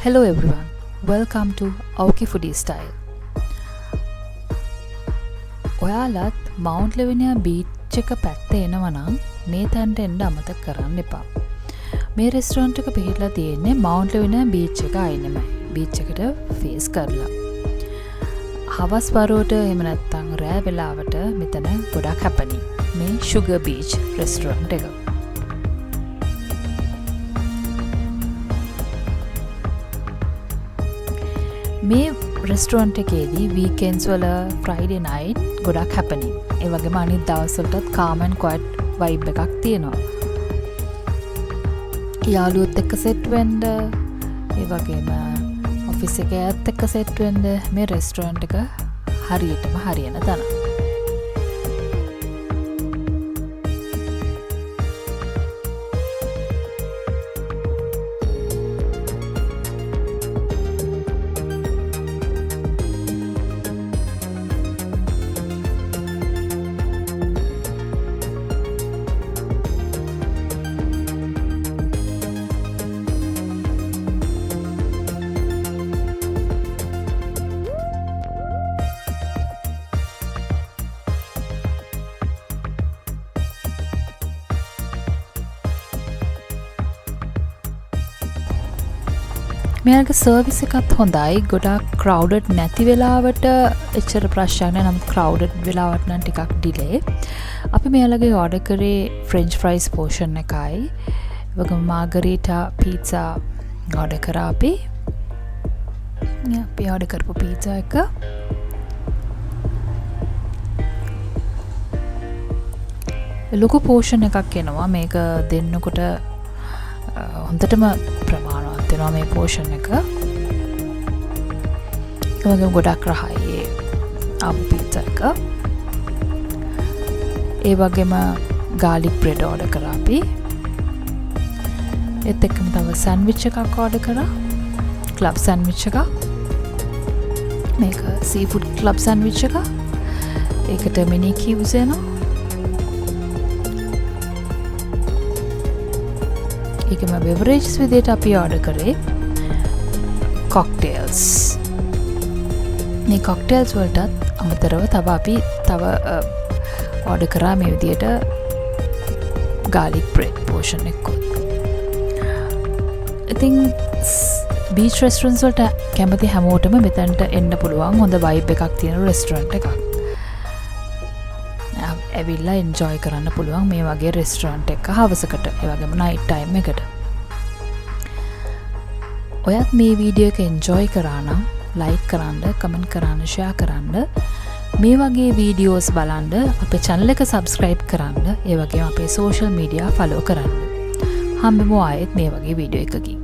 Hello everyone, welcome to Auki Foodie Style. ඔයාලත් Mount Lavinia beach එක පැත්තේ එනවා නම් මේ තැනට එන්න අමතක කරන්න එපා. මේ රෙස්ටොරන්ට් එක පිහිටලා තියෙන්නේ මවුන්ට් ලෙවිනියා බීච් එක අයිනෙමයි. බීච් එකට ෆේස් කරලා. හවස් වරුවට එහෙම නැත්නම් රෑ වෙලාවට මෙතන ගොඩක් හැපනින්. මේ Sugar Beach රෙස්ටොරන්ට් එක. මේ රෙස්ටොරන්ට් එකේදී වීකෙන්ඩ්ස් වල ෆ්‍රයිඩේ නයිට් ගොඩක් හැපනින්. ඒ වගේම අනිත් දවස්වලටත් කාම් ඇන්ඩ් ක්වයට් වයිබ් එකක් තියෙනවා. යාළුවොත් එක්ක සෙට් වෙන්න, ඒ වගේම ඔෆිස් එකේ අයත් එක්ක සෙට් වෙන්න මේ රෙස්ටොරන්ට් එක හරියටම හරියන තැන. මෙයාගේ සර්විස් එකත් හොඳයි. ගොඩක් ක්‍රවුඩඩ් නැති වෙලාවට එච්චර ප්‍රශ්නයක් නැහැ. නමුත් ක්‍රවුඩඩ් වෙලාවට නම් ටිකක් ඩිලේ. අපි මෙයාලගේ ඕඩර් කරේ ෆ්‍රෙන්ච් ෆ්‍රයිස් පෝෂන් එකයි. ඒ වගේම මාගරීටා පීට්සා ඕඩර් කරා අපි. අපි ඕඩර් කරපු පීට්සා එක ලොකු පෝෂන් එකක් එනවා. මේක දෙන්නකොට හොඳටම ප්‍රමාණවත් වෙනවා මේ පෝෂන් එක. ඒ වගේම ගොඩක් රහයි ආපු පීට්සා එක. ඒ වගේම ගාලික් බ්‍රෙඩ් ඕඩර් කරා අපි. ඒත් එක්කම තව සෑන්ඩ්විච් එකක් ඕඩර් කරා. ක්ලබ් සෑන්ඩ්විච් එකක්. මේක සීෆුඩ් ක්ලබ් සෑන්ඩ්විච් එකක්. ඒකට මිනි කියුස් එනවා. ඒකම බෙවරේජ්ස් විදිහට අපි ඕඩර් කරේ කොක්ටේල්ස්. මේ කොක්ටේල්ස් වලටත් අමතරව අපි තව ඕඩර් කරා මේ විදිහට ගාලික් බ්‍රෙඩ් පෝෂන් එකක්. ඉතින් බීච් රෙස්ටොරන්ට්ස් වලට කැමති හැමෝටම මෙතනට එන්න පුළුවන්. හොඳ වයිබ් එකක් තියෙන රෙස්ටොරන්ට් එකක්. ඇවිල්ලා එන්ජොයි කරන්න පුළුවන් මේ වගේ රෙස්ටොරන්ට් එක හවසකට, ඒ වගේම නයිට් ටයිම් එකට. ඔයත් මේ වීඩියෝ එක එන්ජොයි කරා නම් ලයික් කරන්න, කමෙන්ට් කරන්න, ෂෙයා කරන්න. මේ වගේ වීඩියෝස් බලන්න අපේ channel එක subscribe කරන්න. ඒ වගේම අපේ social media follow කරන්න. හම්බෙමු ආයෙත් මේ වගේ වීඩියෝ එකකින්.